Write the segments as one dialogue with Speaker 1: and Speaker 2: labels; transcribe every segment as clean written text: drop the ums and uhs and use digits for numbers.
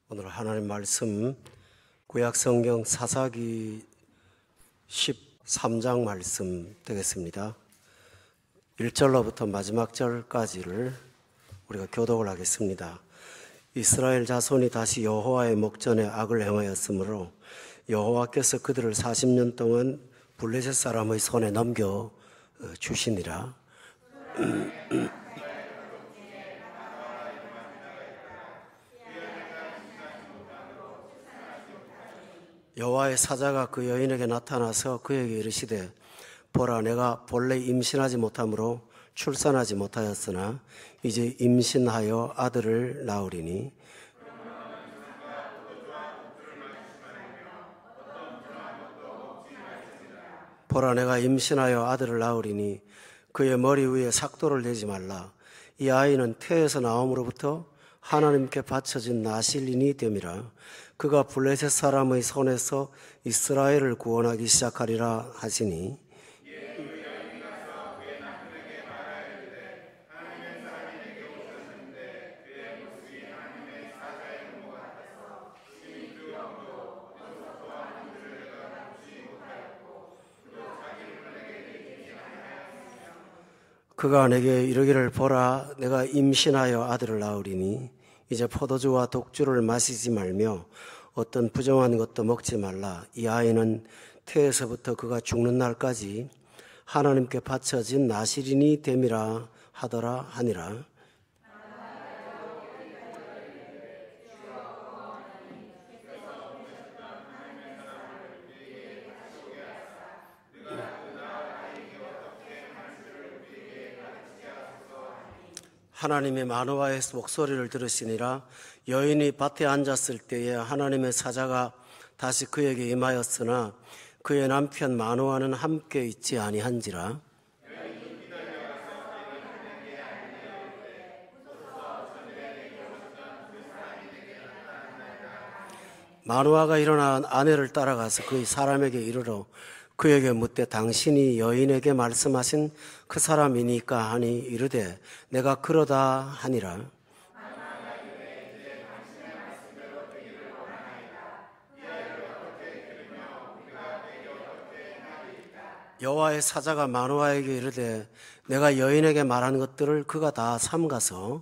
Speaker 1: 오늘 하나님 말씀 구약성경 사사기 13장 말씀 되겠습니다. 1절로부터 마지막 절까지를 우리가 교독을 하겠습니다. 이스라엘 자손이 다시 여호와의 목전에 악을 행하였으므로 여호와께서 그들을 40년 동안 블레셋 사람의 손에 넘겨 주시니라. 여호와의 사자가 그 여인에게 나타나서 그에게 이르시되 보라, 내가 본래 임신하지 못함으로 출산하지 못하였으나 이제 임신하여 아들을 낳으리니 보라, 내가 임신하여 아들을 낳으리니 그의 머리 위에 삭도를 대지 말라. 이 아이는 태에서 나옴으로부터 하나님께 바쳐진 나실인이 됨이라. 그가 블레셋 사람의 손에서 이스라엘을 구원하기 시작하리라 하시니 그가 내게 이르기를 보라, 내가 임신하여 아들을 낳으리니 이제 포도주와 독주를 마시지 말며 어떤 부정한 것도 먹지 말라. 이 아이는 태에서부터 그가 죽는 날까지 하나님께 바쳐진 나실인이 됨이라 하더라 하니라. 하나님의 마노아의 목소리를 들으시니라. 여인이 밭에 앉았을 때에 하나님의 사자가 다시 그에게 임하였으나 그의 남편 마노아는 함께 있지 아니한지라. 마노아가 일어나 아내를 따라가서 그의 사람에게 이르러 그에게 묻되 당신이 여인에게 말씀하신 그 사람이니까 하니 이르되 내가 그러다 하니라. 여호와의 사자가 마노아에게 이르되 내가 여인에게 말한 것들을 그가 다 삼가서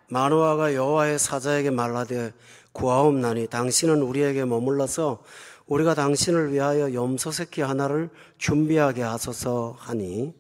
Speaker 1: 마노아가 여호와의 사자에게 말하되 구하옵나니 당신은 우리에게 머물러서 우리가 당신을 위하여 염소 새끼 하나를 준비하게 하소서 하니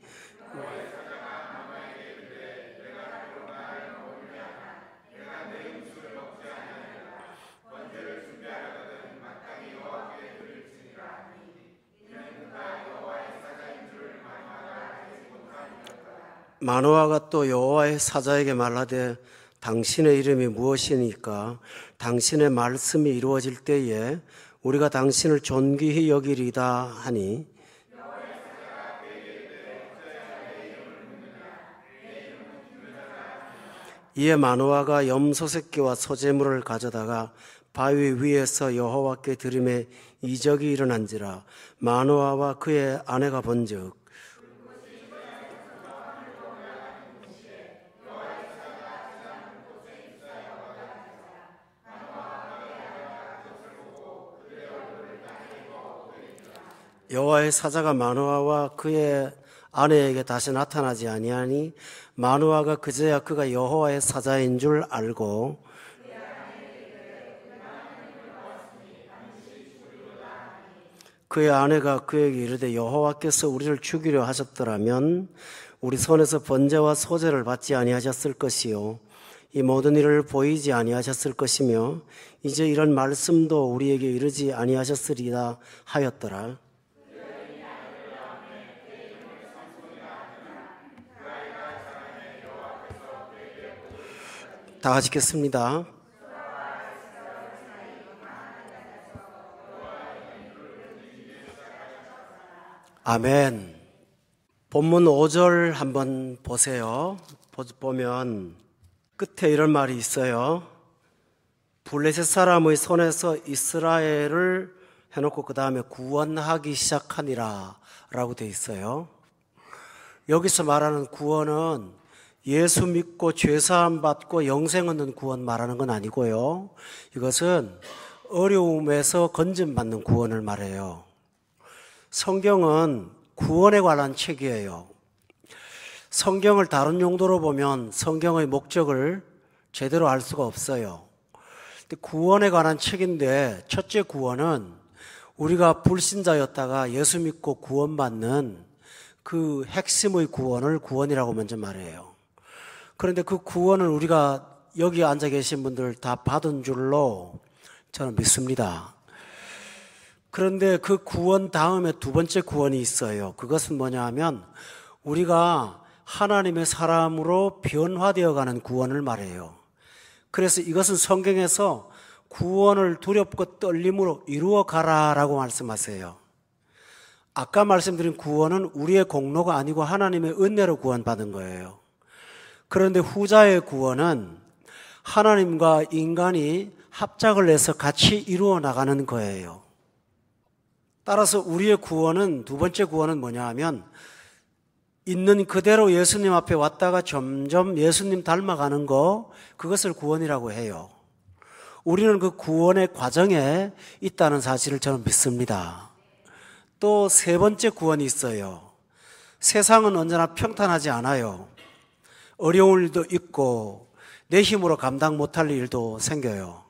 Speaker 1: 마노아가 또 여호와의 사자에게 말하되 당신의 이름이 무엇이니까 당신의 말씀이 이루어질 때에 우리가 당신을 존귀히 여기리다 하니 이에 마노아가 염소 새끼와 소재물을 가져다가 바위 위에서 여호와께 드림에 이적이 일어난지라. 마노아와 그의 아내가 본즉 여호와의 사자가 마노아와 그의 아내에게 다시 나타나지 아니하니 마노아가 그제야 그가 여호와의 사자인 줄 알고 그의 아내가 그에게 이르되 여호와께서 우리를 죽이려 하셨더라면 우리 손에서 번제와 소제를 받지 아니하셨을 것이요 이 모든 일을 보이지 아니하셨을 것이며 이제 이런 말씀도 우리에게 이르지 아니하셨으리라 하였더라. 다 같이 읽겠습니다. 아멘. 본문 5절 한번 보세요. 보면 끝에 이런 말이 있어요. 블레셋 사람의 손에서 이스라엘을 해놓고 그 다음에 구원하기 시작하니라 라고 되어 있어요. 여기서 말하는 구원은 예수 믿고 죄사함 받고 영생 얻는 구원 말하는 건 아니고요. 이것은 어려움에서 건짐받는 구원을 말해요. 성경은 구원에 관한 책이에요. 성경을 다른 용도로 보면 성경의 목적을 제대로 알 수가 없어요. 구원에 관한 책인데 첫째 구원은 우리가 불신자였다가 예수 믿고 구원받는 그 핵심의 구원을 구원이라고 먼저 말해요. 그런데 그 구원을 우리가 여기 앉아 계신 분들 다 받은 줄로 저는 믿습니다. 그런데 그 구원 다음에 두 번째 구원이 있어요. 그것은 뭐냐 하면 우리가 하나님의 사람으로 변화되어 가는 구원을 말해요. 그래서 이것은 성경에서 구원을 두렵고 떨림으로 이루어 가라라고 말씀하세요. 아까 말씀드린 구원은 우리의 공로가 아니고 하나님의 은혜로 구원받은 거예요. 그런데 후자의 구원은 하나님과 인간이 합작을 해서 같이 이루어 나가는 거예요. 따라서 우리의 구원은, 두 번째 구원은 뭐냐 하면 있는 그대로 예수님 앞에 왔다가 점점 예수님 닮아가는 거, 그것을 구원이라고 해요. 우리는 그 구원의 과정에 있다는 사실을 저는 믿습니다. 또 세 번째 구원이 있어요. 세상은 언제나 평탄하지 않아요. 어려운 일도 있고 내 힘으로 감당 못할 일도 생겨요.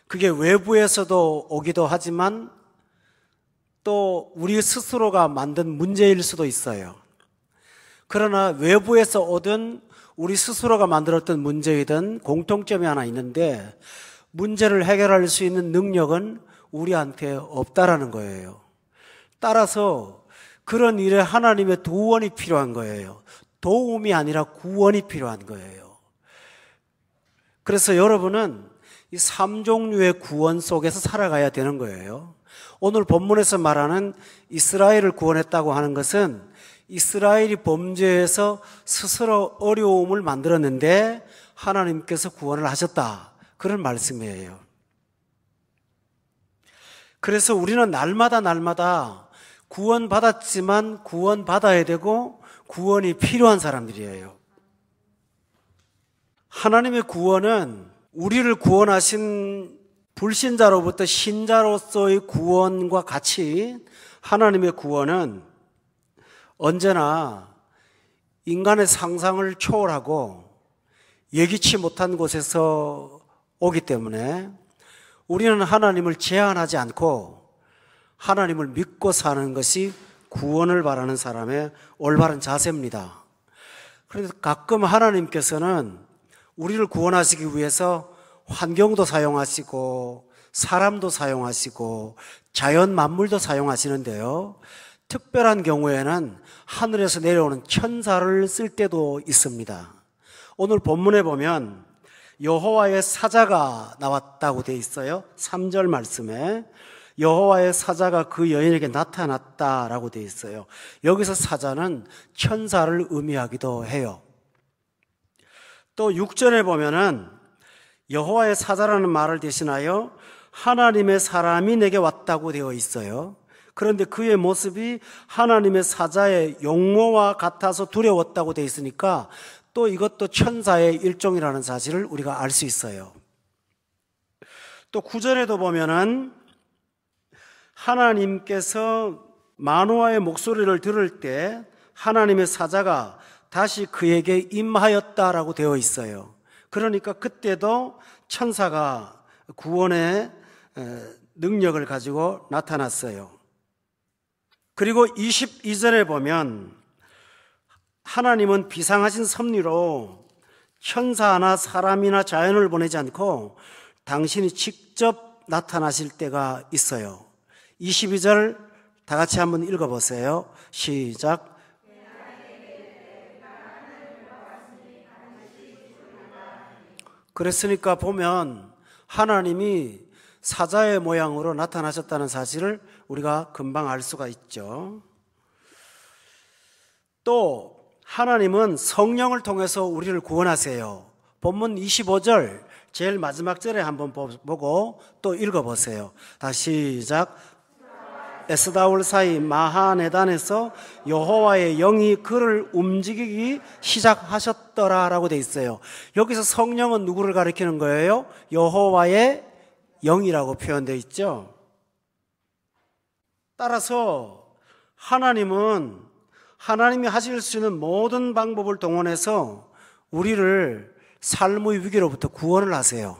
Speaker 1: 그게 외부에서도 오기도 하지만 또 우리 스스로가 만든 문제일 수도 있어요. 그러나 외부에서 오든 우리 스스로가 만들었던 문제이든 공통점이 하나 있는데 문제를 해결할 수 있는 능력은 우리한테 없다라는 거예요. 따라서 그런 일에 하나님의 도원이 필요한 거예요. 도움이 아니라 구원이 필요한 거예요. 그래서 여러분은 이 3종류의 구원 속에서 살아가야 되는 거예요. 오늘 본문에서 말하는 이스라엘을 구원했다고 하는 것은 이스라엘이 범죄해서 스스로 어려움을 만들었는데 하나님께서 구원을 하셨다, 그런 말씀이에요. 그래서 우리는 날마다 구원받았지만 구원받아야 되고 구원이 필요한 사람들이에요. 하나님의 구원은 우리를 구원하신 불신자로부터 신자로서의 구원과 같이 하나님의 구원은 언제나 인간의 상상을 초월하고 예기치 못한 곳에서 오기 때문에 우리는 하나님을 제한하지 않고 하나님을 믿고 사는 것이 구원을 바라는 사람의 올바른 자세입니다. 그런데 가끔 하나님께서는 우리를 구원하시기 위해서 환경도 사용하시고 사람도 사용하시고 자연 만물도 사용하시는데요, 특별한 경우에는 하늘에서 내려오는 천사를 쓸 때도 있습니다. 오늘 본문에 보면 여호와의 사자가 나왔다고 되어 있어요. 3절 말씀에 여호와의 사자가 그 여인에게 나타났다라고 되어 있어요. 여기서 사자는 천사를 의미하기도 해요. 또 6절에 보면은 여호와의 사자라는 말을 대신하여 하나님의 사람이 내게 왔다고 되어 있어요. 그런데 그의 모습이 하나님의 사자의 용모와 같아서 두려웠다고 되어 있으니까 또 이것도 천사의 일종이라는 사실을 우리가 알 수 있어요. 또 9절에도 보면은 하나님께서 마노아의 목소리를 들을 때 하나님의 사자가 다시 그에게 임하였다라고 되어 있어요. 그러니까 그때도 천사가 구원의 능력을 가지고 나타났어요. 그리고 22절에 보면 하나님은 비상하신 섭리로 천사나 사람이나 자연을 보내지 않고 당신이 직접 나타나실 때가 있어요. 22절 다 같이 한번 읽어보세요. 시작. 그랬으니까 보면 하나님이 사자의 모양으로 나타나셨다는 사실을 우리가 금방 알 수가 있죠. 또 하나님은 성령을 통해서 우리를 구원하세요. 본문 25절 제일 마지막 절에 한번 보고 또 읽어보세요. 다시 시작. 에스다올 사이 마하네단에서 여호와의 영이 그를 움직이기 시작하셨더라라고 돼 있어요. 여기서 성령은 누구를 가리키는 거예요? 여호와의 영이라고 표현되어 있죠. 따라서 하나님은 하나님이 하실 수 있는 모든 방법을 동원해서 우리를 삶의 위기로부터 구원을 하세요.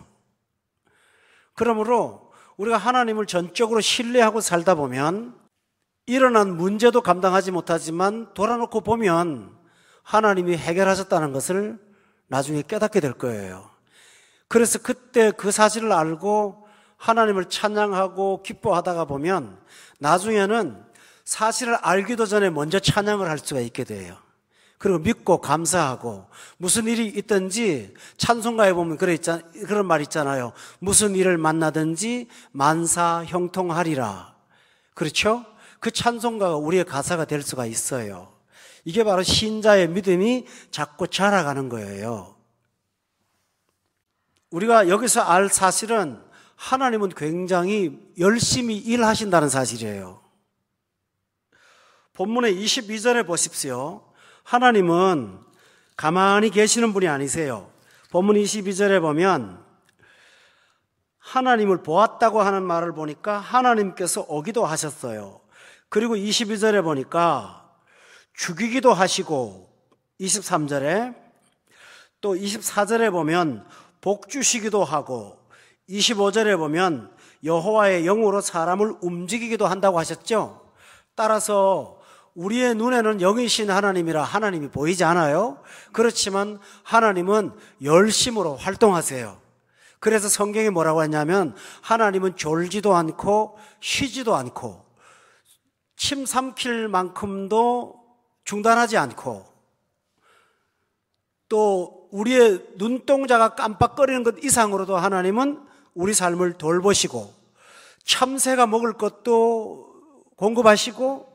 Speaker 1: 그러므로 우리가 하나님을 전적으로 신뢰하고 살다 보면 일어난 문제도 감당하지 못하지만 돌아놓고 보면 하나님이 해결하셨다는 것을 나중에 깨닫게 될 거예요. 그래서 그때 그 사실을 알고 하나님을 찬양하고 기뻐하다가 보면 나중에는 사실을 알기도 전에 먼저 찬양을 할 수가 있게 돼요. 그리고 믿고 감사하고 무슨 일이 있든지 찬송가에 보면 그런 말 있잖아요. 무슨 일을 만나든지 만사 형통하리라. 그렇죠? 그 찬송가가 우리의 가사가 될 수가 있어요. 이게 바로 신자의 믿음이 자꾸 자라가는 거예요. 우리가 여기서 알 사실은 하나님은 굉장히 열심히 일하신다는 사실이에요. 본문의 22절에 보십시오. 하나님은 가만히 계시는 분이 아니세요. 본문 22절에 보면 하나님을 보았다고 하는 말을 보니까 하나님께서 오기도 하셨어요. 그리고 22절에 보니까 죽이기도 하시고 23절에 또 24절에 보면 복 주시기도 하고 25절에 보면 여호와의 영으로 사람을 움직이기도 한다고 하셨죠. 따라서 우리의 눈에는 영이신 하나님이라 하나님이 보이지 않아요. 그렇지만 하나님은 열심으로 활동하세요. 그래서 성경이 뭐라고 했냐면 하나님은 졸지도 않고 쉬지도 않고 침 삼킬 만큼도 중단하지 않고 또 우리의 눈동자가 깜빡거리는 것 이상으로도 하나님은 우리 삶을 돌보시고 참새가 먹을 것도 공급하시고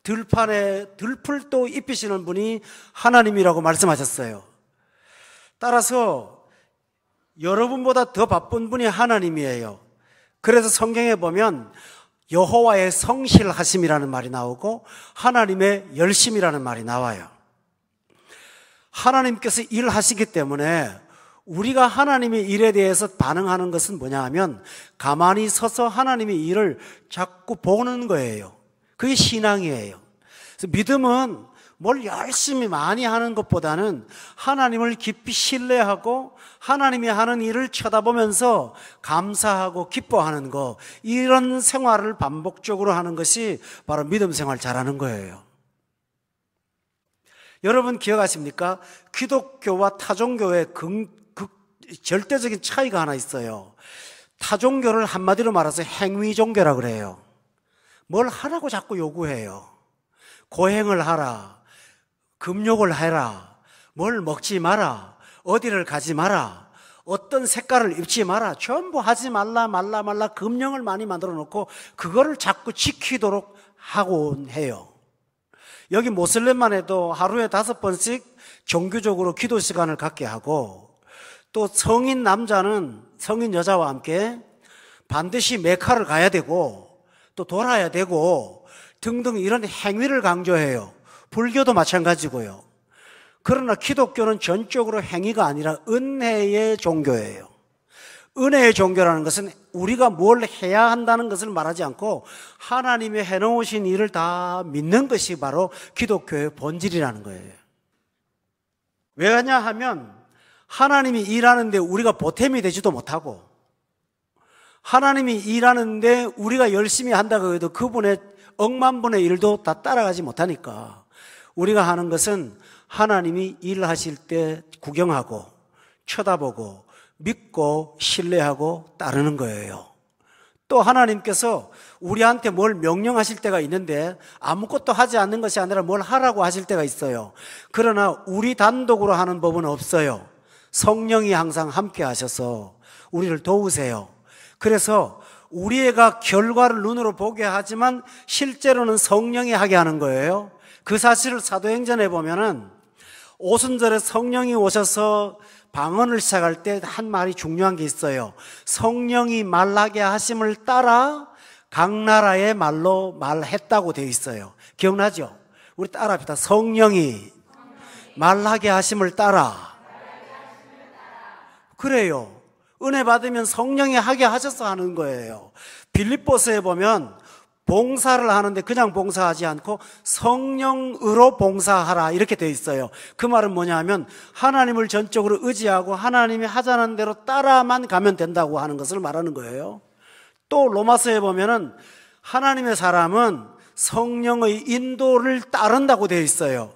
Speaker 1: 들판에 들풀도 입히시는 분이 하나님이라고 말씀하셨어요. 따라서 여러분보다 더 바쁜 분이 하나님이에요. 그래서 성경에 보면 여호와의 성실하심이라는 말이 나오고 하나님의 열심이라는 말이 나와요. 하나님께서 일하시기 때문에 우리가 하나님의 일에 대해서 반응하는 것은 뭐냐 하면 가만히 서서 하나님의 일을 자꾸 보는 거예요. 그게 신앙이에요. 그래서 믿음은 뭘 열심히 많이 하는 것보다는 하나님을 깊이 신뢰하고 하나님이 하는 일을 쳐다보면서 감사하고 기뻐하는 것, 이런 생활을 반복적으로 하는 것이 바로 믿음 생활 잘하는 거예요. 여러분 기억하십니까? 기독교와 타종교의 절대적인 차이가 하나 있어요. 타종교를 한마디로 말해서 행위종교라고 그래요. 뭘 하라고 자꾸 요구해요. 고행을 하라, 금욕을 해라, 뭘 먹지 마라, 어디를 가지 마라, 어떤 색깔을 입지 마라, 전부 하지 말라 금령을 많이 만들어 놓고 그거를 자꾸 지키도록 하곤 해요. 여기 모슬렘만 해도 하루에 5번씩 정규적으로 기도 시간을 갖게 하고 또 성인 남자는 성인 여자와 함께 반드시 메카를 가야 되고 또 돌아야 되고 등등 이런 행위를 강조해요. 불교도 마찬가지고요. 그러나 기독교는 전적으로 행위가 아니라 은혜의 종교예요. 은혜의 종교라는 것은 우리가 뭘 해야 한다는 것을 말하지 않고 하나님이 해놓으신 일을 다 믿는 것이 바로 기독교의 본질이라는 거예요. 왜 그러냐 하면 하나님이 일하는데 우리가 보탬이 되지도 못하고 하나님이 일하는데 우리가 열심히 한다고 해도 그분의 억만분의 일도 다 따라가지 못하니까 우리가 하는 것은 하나님이 일하실 때 구경하고 쳐다보고 믿고 신뢰하고 따르는 거예요. 또 하나님께서 우리한테 뭘 명령하실 때가 있는데 아무것도 하지 않는 것이 아니라 뭘 하라고 하실 때가 있어요. 그러나 우리 단독으로 하는 법은 없어요. 성령이 항상 함께 하셔서 우리를 도우세요. 그래서 우리가 결과를 눈으로 보게 하지만 실제로는 성령이 하게 하는 거예요. 그 사실을 사도행전에 보면은 오순절에 성령이 오셔서 방언을 시작할 때 한 말이 중요한 게 있어요. 성령이 말하게 하심을 따라 각 나라의 말로 말했다고 되어 있어요. 기억나죠? 우리 따라합시다. 성령이 말하게 하심을 따라. 그래요. 은혜 받으면 성령이 하게 하셔서 하는 거예요. 빌립보서에 보면 봉사를 하는데 그냥 봉사하지 않고 성령으로 봉사하라 이렇게 되어 있어요. 그 말은 뭐냐면 하나님을 전적으로 의지하고 하나님이 하자는 대로 따라만 가면 된다고 하는 것을 말하는 거예요. 또 로마서에 보면은 하나님의 사람은 성령의 인도를 따른다고 되어 있어요.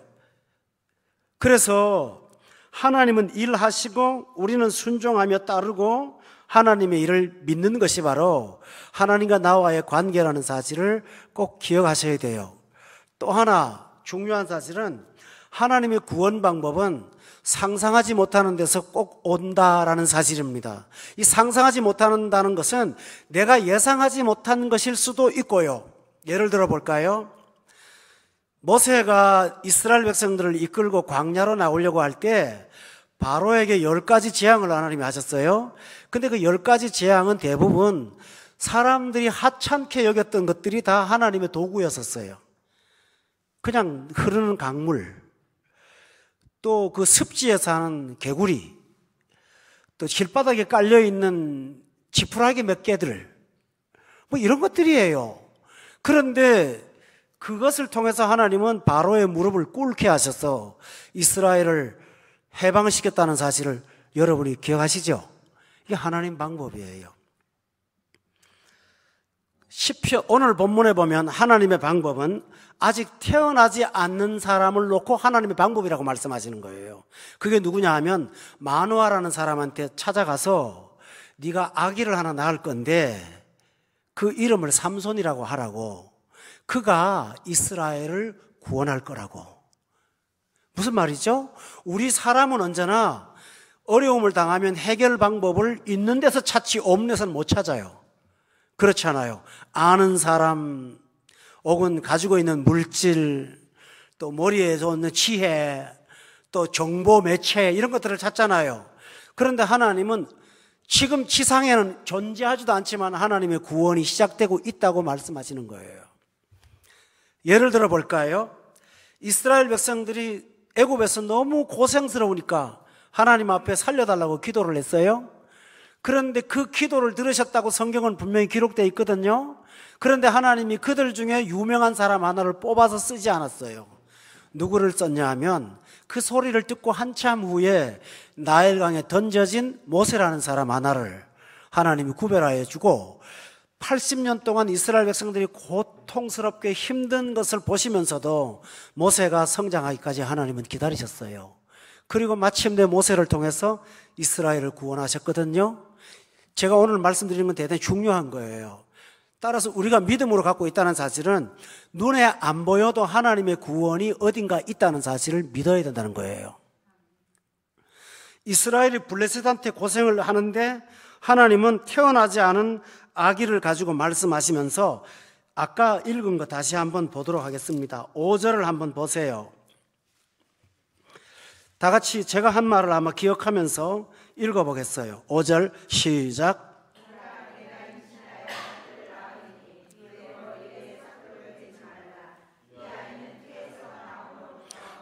Speaker 1: 그래서 하나님은 일하시고 우리는 순종하며 따르고 하나님의 일을 믿는 것이 바로 하나님과 나와의 관계라는 사실을 꼭 기억하셔야 돼요. 또 하나 중요한 사실은 하나님의 구원 방법은 상상하지 못하는 데서 꼭 온다라는 사실입니다. 이 상상하지 못한다는 것은 내가 예상하지 못한 것일 수도 있고요. 예를 들어 볼까요? 모세가 이스라엘 백성들을 이끌고 광야로 나오려고 할 때 바로에게 10가지 재앙을 하나님이 하셨어요. 근데 그 10가지 재앙은 대부분 사람들이 하찮게 여겼던 것들이 다 하나님의 도구였었어요. 그냥 흐르는 강물, 또 그 습지에 사는 개구리, 또 길바닥에 깔려있는 지푸라기 몇 개들, 뭐 이런 것들이에요. 그런데 그것을 통해서 하나님은 바로의 무릎을 꿇게 하셔서 이스라엘을 해방시켰다는 사실을 여러분이 기억하시죠? 이게 하나님 방법이에요. 시편 오늘 본문에 보면 하나님의 방법은 아직 태어나지 않는 사람을 놓고 하나님의 방법이라고 말씀하시는 거예요. 그게 누구냐 하면 마누아라는 사람한테 찾아가서 네가 아기를 하나 낳을 건데 그 이름을 삼손이라고 하라고, 그가 이스라엘을 구원할 거라고. 무슨 말이죠? 우리 사람은 언제나 어려움을 당하면 해결 방법을 있는 데서 찾지 없는 데서는 못 찾아요. 그렇잖아요. 아는 사람 혹은 가지고 있는 물질, 또 머리에서 오는 지혜, 또 정보 매체 이런 것들을 찾잖아요. 그런데 하나님은 지금 지상에는 존재하지도 않지만 하나님의 구원이 시작되고 있다고 말씀하시는 거예요. 예를 들어 볼까요? 이스라엘 백성들이 애굽에서 너무 고생스러우니까 하나님 앞에 살려달라고 기도를 했어요. 그런데 그 기도를 들으셨다고 성경은 분명히 기록되어 있거든요. 그런데 하나님이 그들 중에 유명한 사람 하나를 뽑아서 쓰지 않았어요. 누구를 썼냐 하면 그 소리를 듣고 한참 후에 나일강에 던져진 모세라는 사람 하나를 하나님이 구별하여 주고 80년 동안 이스라엘 백성들이 고통스럽게 힘든 것을 보시면서도 모세가 성장하기까지 하나님은 기다리셨어요. 그리고 마침내 모세를 통해서 이스라엘을 구원하셨거든요. 제가 오늘 말씀드리는 건 대단히 중요한 거예요. 따라서 우리가 믿음으로 갖고 있다는 사실은 눈에 안 보여도 하나님의 구원이 어딘가 있다는 사실을 믿어야 된다는 거예요. 이스라엘이 블레셋한테 고생을 하는데 하나님은 태어나지 않은 아기를 가지고 말씀하시면서 아까 읽은 거 다시 한번 보도록 하겠습니다. 5절을 한번 보세요. 다 같이 제가 한 말을 아마 기억하면서 읽어보겠어요. 5절 시작.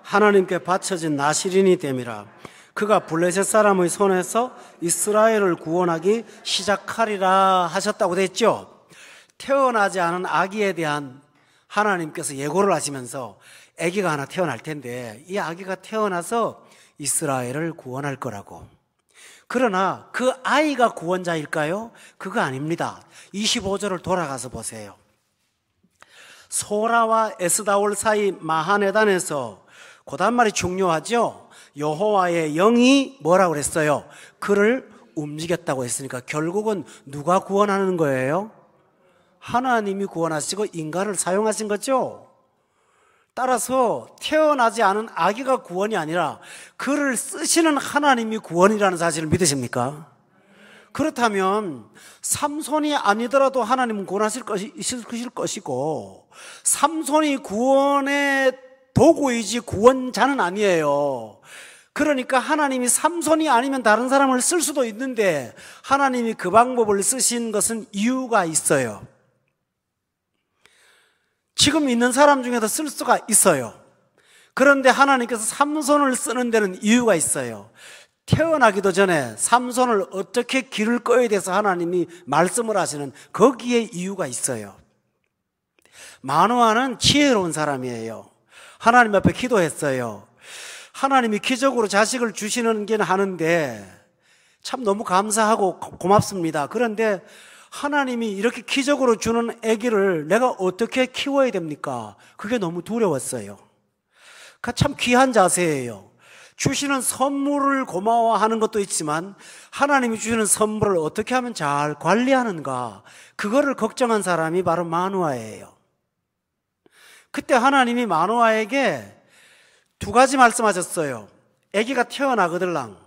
Speaker 1: 하나님께 바쳐진 나실인이 됨이라. 그가 블레셋 사람의 손에서 이스라엘을 구원하기 시작하리라 하셨다고 됐죠. 태어나지 않은 아기에 대한 하나님께서 예고를 하시면서 아기가 하나 태어날 텐데 이 아기가 태어나서 이스라엘을 구원할 거라고. 그러나 그 아이가 구원자일까요? 그거 아닙니다. 25절을 돌아가서 보세요. 소라와 에스다올 사이 마하네단에서 그 다음 말이 중요하죠. 여호와의 영이 뭐라고 그랬어요? 그를 움직였다고 했으니까 결국은 누가 구원하는 거예요? 하나님이 구원하시고 인간을 사용하신 거죠. 따라서 태어나지 않은 아기가 구원이 아니라 그를 쓰시는 하나님이 구원이라는 사실을 믿으십니까? 그렇다면 삼손이 아니더라도 하나님은 구원하실 것이고 삼손이 구원의 도구이지 구원자는 아니에요. 그러니까 하나님이 삼손이 아니면 다른 사람을 쓸 수도 있는데 하나님이 그 방법을 쓰신 것은 이유가 있어요. 지금 있는 사람 중에도 쓸 수가 있어요. 그런데 하나님께서 삼손을 쓰는 데는 이유가 있어요. 태어나기도 전에 삼손을 어떻게 기를 꺼야 돼서 하나님이 말씀을 하시는 거기에 이유가 있어요. 마노아는 지혜로운 사람이에요. 하나님 앞에 기도했어요. 하나님이 기적으로 자식을 주시는 게 하는데 참 너무 감사하고 고맙습니다. 그런데 하나님이 이렇게 기적으로 주는 아기를 내가 어떻게 키워야 됩니까? 그게 너무 두려웠어요. 참 귀한 자세예요. 주시는 선물을 고마워하는 것도 있지만 하나님이 주시는 선물을 어떻게 하면 잘 관리하는가, 그거를 걱정한 사람이 바로 마노아예요. 그때 하나님이 마노아에게 두 가지 말씀하셨어요. 아기가 태어나거들랑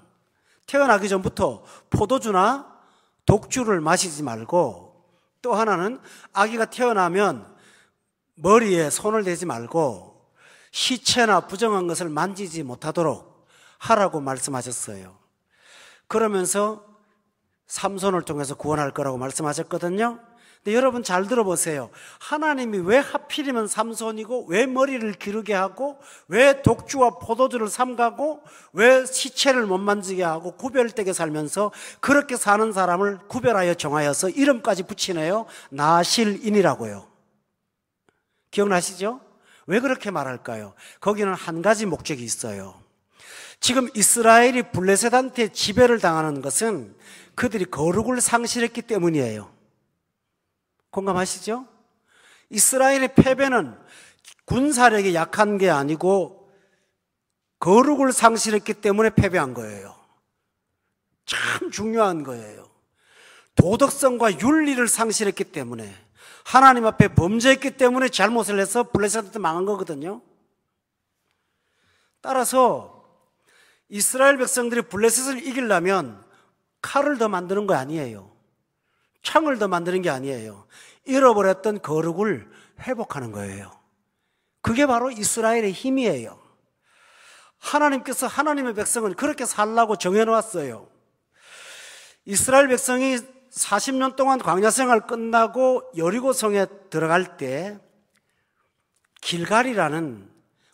Speaker 1: 태어나기 전부터 포도주나 독주를 마시지 말고, 또 하나는 아기가 태어나면 머리에 손을 대지 말고 시체나 부정한 것을 만지지 못하도록 하라고 말씀하셨어요. 그러면서 삼손을 통해서 구원할 거라고 말씀하셨거든요. 근데 여러분 잘 들어보세요. 하나님이 왜 하필이면 삼손이고, 왜 머리를 기르게 하고, 왜 독주와 포도주를 삼가고, 왜 시체를 못 만지게 하고 구별되게 살면서 그렇게 사는 사람을 구별하여 정하여서 이름까지 붙이네요. 나실인이라고요. 기억나시죠? 왜 그렇게 말할까요? 거기는 한 가지 목적이 있어요. 지금 이스라엘이 블레셋한테 지배를 당하는 것은 그들이 거룩을 상실했기 때문이에요. 공감하시죠? 이스라엘의 패배는 군사력이 약한 게 아니고 거룩을 상실했기 때문에 패배한 거예요. 참 중요한 거예요. 도덕성과 윤리를 상실했기 때문에, 하나님 앞에 범죄했기 때문에 잘못을 해서 블레셋한테 망한 거거든요. 따라서 이스라엘 백성들이 블레셋을 이기려면 칼을 더 만드는 거 아니에요. 창을 더 만드는 게 아니에요. 잃어버렸던 거룩을 회복하는 거예요. 그게 바로 이스라엘의 힘이에요. 하나님께서 하나님의 백성은 그렇게 살라고 정해놓았어요. 이스라엘 백성이 40년 동안 광야 생활 끝나고 여리고성에 들어갈 때 길갈이라는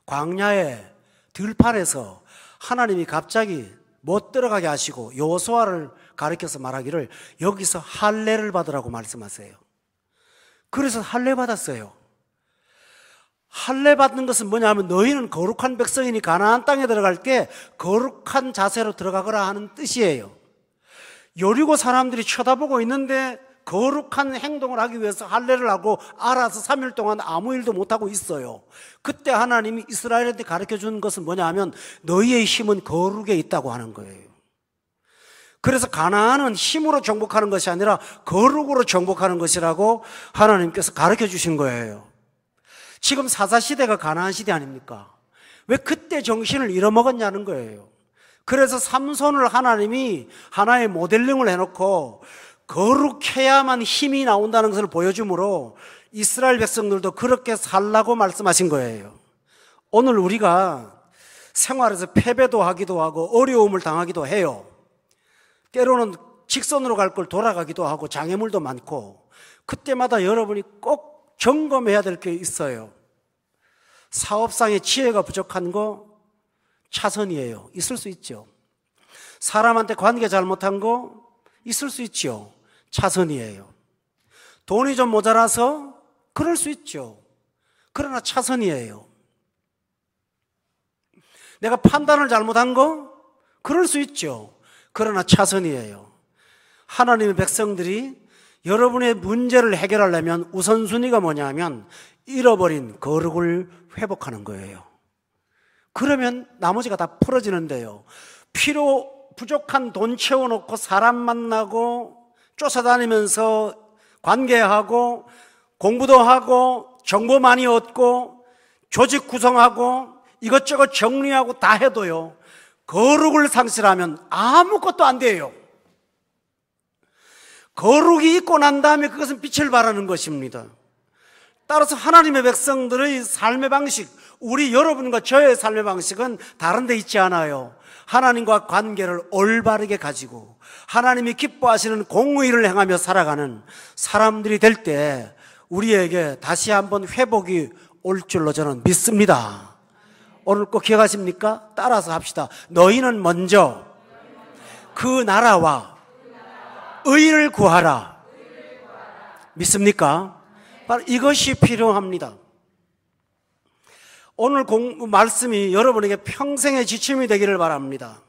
Speaker 1: 광야의 들판에서 하나님이 갑자기 못 들어가게 하시고 여호수아를 가리켜서 말하기를 여기서 할례를 받으라고 말씀하세요. 그래서 할례 받았어요. 할례 받는 것은 뭐냐면 너희는 거룩한 백성이니 가나안 땅에 들어갈 때 거룩한 자세로 들어가거라 하는 뜻이에요. 여리고 사람들이 쳐다보고 있는데 거룩한 행동을 하기 위해서 할례를 하고 알아서 3일 동안 아무 일도 못하고 있어요. 그때 하나님이 이스라엘한테 가르쳐준 것은 뭐냐 하면 너희의 힘은 거룩에 있다고 하는 거예요. 그래서 가나안은 힘으로 정복하는 것이 아니라 거룩으로 정복하는 것이라고 하나님께서 가르쳐 주신 거예요. 지금 사사시대가 가나안 시대 아닙니까? 왜 그때 정신을 잃어먹었냐는 거예요. 그래서 삼손을 하나님이 하나의 모델링을 해놓고 거룩해야만 힘이 나온다는 것을 보여주므로 이스라엘 백성들도 그렇게 살라고 말씀하신 거예요. 오늘 우리가 생활에서 패배도 하기도 하고 어려움을 당하기도 해요. 때로는 직선으로 갈 걸 돌아가기도 하고 장애물도 많고, 그때마다 여러분이 꼭 점검해야 될 게 있어요. 사업상의 지혜가 부족한 거 차선이에요. 있을 수 있죠. 사람한테 관계 잘못한 거 있을 수 있죠. 차선이에요. 돈이 좀 모자라서 그럴 수 있죠. 그러나 차선이에요. 내가 판단을 잘못한 거 그럴 수 있죠. 그러나 차선이에요. 하나님의 백성들이 여러분의 문제를 해결하려면 우선순위가 뭐냐면 잃어버린 거룩을 회복하는 거예요. 그러면 나머지가 다 풀어지는데요. 필요 부족한 돈 채워놓고 사람 만나고 쫓아다니면서 관계하고 공부도 하고 정보 많이 얻고 조직 구성하고 이것저것 정리하고 다 해도요, 거룩을 상실하면 아무것도 안 돼요. 거룩이 있고 난 다음에 그것은 빛을 발하는 것입니다. 따라서 하나님의 백성들의 삶의 방식, 우리 여러분과 저의 삶의 방식은 다른 데 있지 않아요. 하나님과 관계를 올바르게 가지고 하나님이 기뻐하시는 공의를 행하며 살아가는 사람들이 될 때 우리에게 다시 한번 회복이 올 줄로 저는 믿습니다. 오늘 꼭 기억하십니까? 따라서 합시다. 너희는 먼저 그 나라와 의를 구하라. 믿습니까? 바로 이것이 필요합니다. 오늘 말씀이 여러분에게 평생의 지침이 되기를 바랍니다.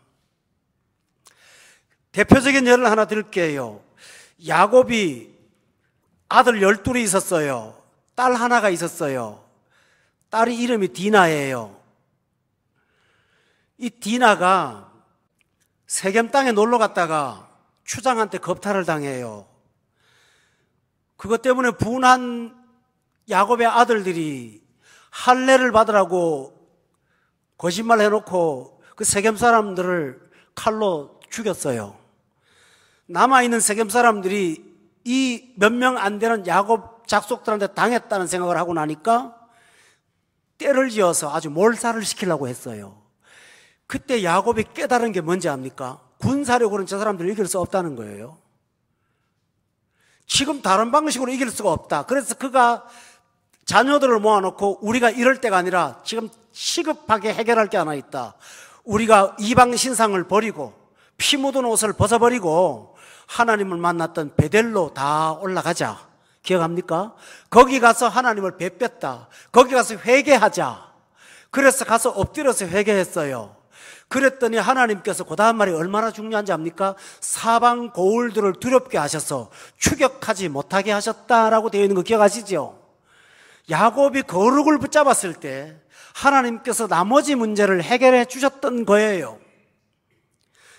Speaker 1: 대표적인 예를 하나 드릴게요. 야곱이 아들 12이 있었어요. 딸 하나가 있었어요. 딸이 이름이 디나예요. 이 디나가 세겜 땅에 놀러 갔다가 추장한테 겁탈을 당해요. 그것 때문에 분한 야곱의 아들들이 할례를 받으라고 거짓말 해놓고 그 세겜 사람들을 칼로 죽였어요. 남아있는 세겜 사람들이 이 몇 명 안 되는 야곱 작속들한테 당했다는 생각을 하고 나니까 때를 지어서 아주 몰살을 시키려고 했어요. 그때 야곱이 깨달은 게 뭔지 압니까? 군사력으로는 저 사람들을 이길 수 없다는 거예요. 지금 다른 방식으로 이길 수가 없다. 그래서 그가 자녀들을 모아놓고 우리가 이럴 때가 아니라 지금 시급하게 해결할 게 하나 있다. 우리가 이방 신상을 버리고 피 묻은 옷을 벗어버리고 하나님을 만났던 베델로 다 올라가자. 기억합니까? 거기 가서 하나님을 뵙겠다. 거기 가서 회개하자. 그래서 가서 엎드려서 회개했어요. 그랬더니 하나님께서 그 다음 말이 얼마나 중요한지 압니까? 사방 고울들을 두렵게 하셔서 추격하지 못하게 하셨다라고 되어 있는 거 기억하시죠? 야곱이 거룩을 붙잡았을 때 하나님께서 나머지 문제를 해결해 주셨던 거예요.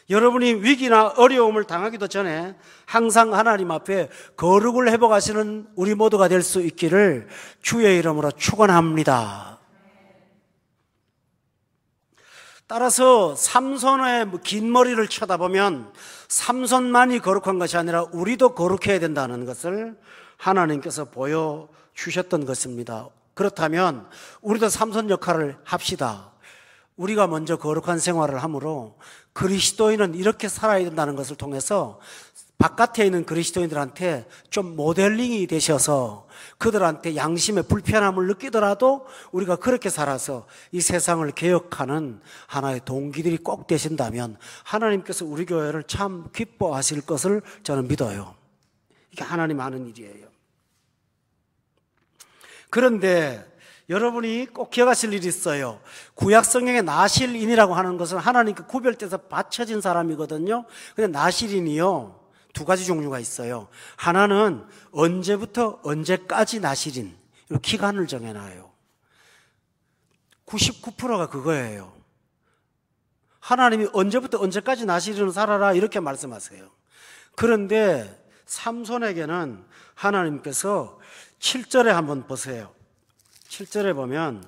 Speaker 1: 여러분이 위기나 어려움을 당하기도 전에 항상 하나님 앞에 거룩을 회복하시는 우리 모두가 될 수 있기를 주의 이름으로 축원합니다. 따라서 삼손의 긴 머리를 쳐다보면 삼손만이 거룩한 것이 아니라 우리도 거룩해야 된다는 것을 하나님께서 보여주셨던 것입니다. 그렇다면 우리도 삼손 역할을 합시다. 우리가 먼저 거룩한 생활을 함으로 그리스도인은 이렇게 살아야 된다는 것을 통해서 바깥에 있는 그리스도인들한테 좀 모델링이 되셔서 그들한테 양심의 불편함을 느끼더라도 우리가 그렇게 살아서 이 세상을 개혁하는 하나의 동기들이 꼭 되신다면 하나님께서 우리 교회를 참 기뻐하실 것을 저는 믿어요. 이게 하나님 아는 일이에요. 그런데 여러분이 꼭 기억하실 일이 있어요. 구약 성경에 나실인이라고 하는 것은 하나님께 구별돼서 바쳐진 사람이거든요. 근데 나실인이요, 두 가지 종류가 있어요. 하나는 언제부터 언제까지 나실인, 기간을 정해놔요. 99%가 그거예요. 하나님이 언제부터 언제까지 나실인으로 살아라 이렇게 말씀하세요. 그런데 삼손에게는 하나님께서 7절에 한번 보세요. 7절에 보면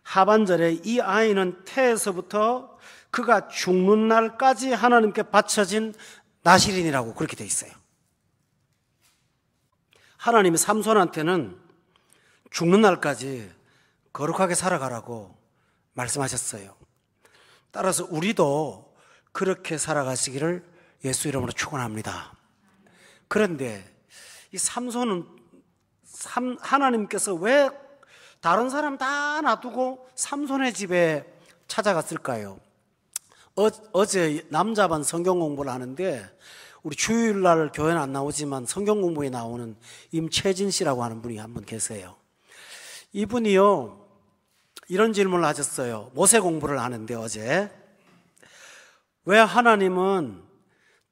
Speaker 1: 하반절에 이 아이는 태에서부터 그가 죽는 날까지 하나님께 바쳐진 나실인이라고 그렇게 돼 있어요. 하나님이 삼손한테는 죽는 날까지 거룩하게 살아가라고 말씀하셨어요. 따라서 우리도 그렇게 살아가시기를 예수 이름으로 축원합니다. 그런데 이 삼손은 하나님께서 왜 다른 사람 다 놔두고 삼손의 집에 찾아갔을까요? 어제 남자반 성경 공부를 하는데 우리 주일날 교회는 안 나오지만 성경 공부에 나오는 임채진 씨라고 하는 분이 한 분 계세요. 이분이요, 이런 질문을 하셨어요. 모세 공부를 하는데 어제 왜 하나님은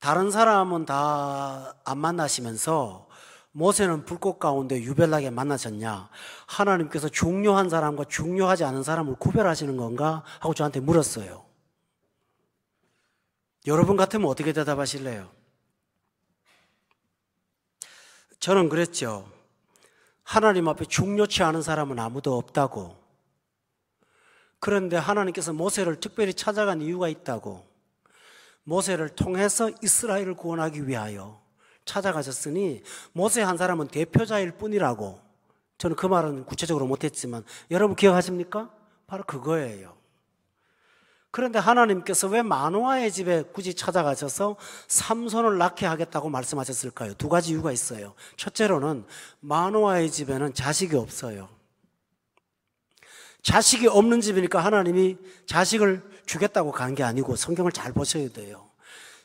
Speaker 1: 다른 사람은 다 안 만나시면서 모세는 불꽃 가운데 유별나게 만나셨냐? 하나님께서 중요한 사람과 중요하지 않은 사람을 구별하시는 건가? 하고 저한테 물었어요. 여러분 같으면 어떻게 대답하실래요? 저는 그랬죠. 하나님 앞에 중요치 않은 사람은 아무도 없다고. 그런데 하나님께서 모세를 특별히 찾아간 이유가 있다고. 모세를 통해서 이스라엘을 구원하기 위하여 찾아가셨으니 모세 한 사람은 대표자일 뿐이라고. 저는 그 말은 구체적으로 못했지만 여러분 기억하십니까? 바로 그거예요. 그런데 하나님께서 왜 마노아의 집에 굳이 찾아가셔서 삼손을 낳게 하겠다고 말씀하셨을까요? 두 가지 이유가 있어요. 첫째로는 마노아의 집에는 자식이 없어요. 자식이 없는 집이니까 하나님이 자식을 주겠다고 간 게 아니고, 성경을 잘 보셔야 돼요.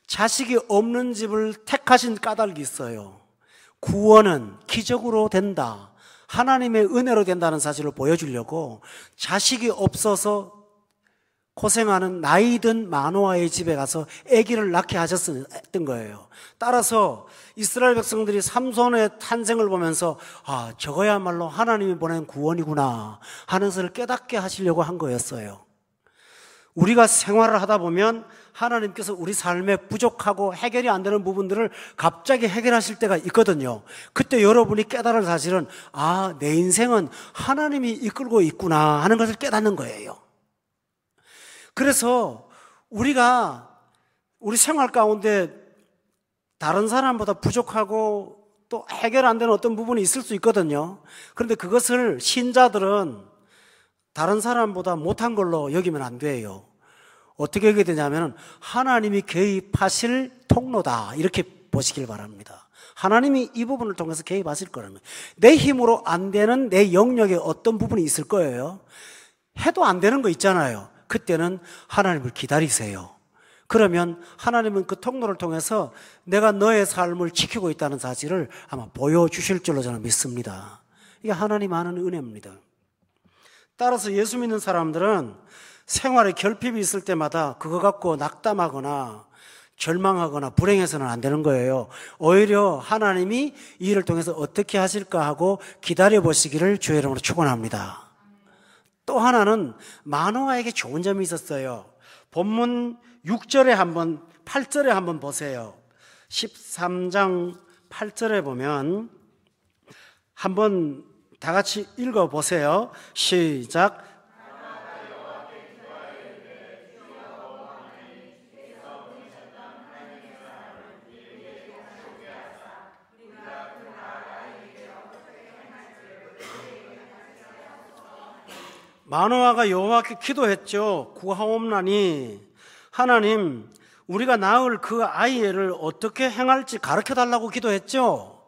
Speaker 1: 자식이 없는 집을 택하신 까닭이 있어요. 구원은 기적으로 된다, 하나님의 은혜로 된다는 사실을 보여주려고 자식이 없어서 고생하는 나이든 마노아의 집에 가서 아기를 낳게 하셨던 거예요. 따라서 이스라엘 백성들이 삼손의 탄생을 보면서 아, 저거야말로 하나님이 보낸 구원이구나 하는 것을 깨닫게 하시려고 한 거였어요. 우리가 생활을 하다 보면 하나님께서 우리 삶에 부족하고 해결이 안 되는 부분들을 갑자기 해결하실 때가 있거든요. 그때 여러분이 깨달을 사실은 아, 내 인생은 하나님이 이끌고 있구나 하는 것을 깨닫는 거예요. 그래서 우리가 우리 생활 가운데 다른 사람보다 부족하고 또 해결 안 되는 어떤 부분이 있을 수 있거든요. 그런데 그것을 신자들은 다른 사람보다 못한 걸로 여기면 안 돼요. 어떻게 여기게 되냐면 하나님이 개입하실 통로다, 이렇게 보시길 바랍니다. 하나님이 이 부분을 통해서 개입하실 거라는 거예요. 내 힘으로 안 되는 내 영역에 어떤 부분이 있을 거예요. 해도 안 되는 거 있잖아요. 그때는 하나님을 기다리세요. 그러면 하나님은 그 통로를 통해서 내가 너의 삶을 지키고 있다는 사실을 아마 보여주실 줄로 저는 믿습니다. 이게 하나님 아는 은혜입니다. 따라서 예수 믿는 사람들은 생활에 결핍이 있을 때마다 그거 갖고 낙담하거나 절망하거나 불행해서는 안 되는 거예요. 오히려 하나님이 이 일을 통해서 어떻게 하실까 하고 기다려보시기를 주의 이름으로 축원합니다. 또 하나는 마노아에게 좋은 점이 있었어요. 본문 6절에 한번, 8절에 한번 보세요. 13장 8절에 보면 한번 다 같이 읽어보세요. 시작. 마노아가 여호와께 기도했죠. 구하옵나니 하나님, 우리가 낳을 그 아이를 어떻게 행할지 가르쳐달라고 기도했죠.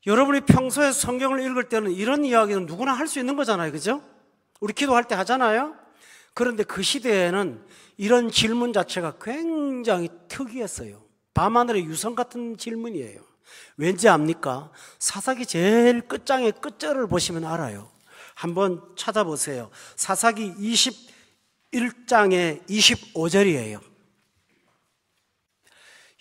Speaker 1: 여러분이 평소에 성경을 읽을 때는 이런 이야기는 누구나 할 수 있는 거잖아요. 그죠? 우리 기도할 때 하잖아요. 그런데 그 시대에는 이런 질문 자체가 굉장히 특이했어요. 밤하늘의 유성 같은 질문이에요. 왠지 압니까? 사사기 제일 끝장의 끝절을 보시면 알아요. 한번 찾아보세요. 사사기 21장의 25절이에요.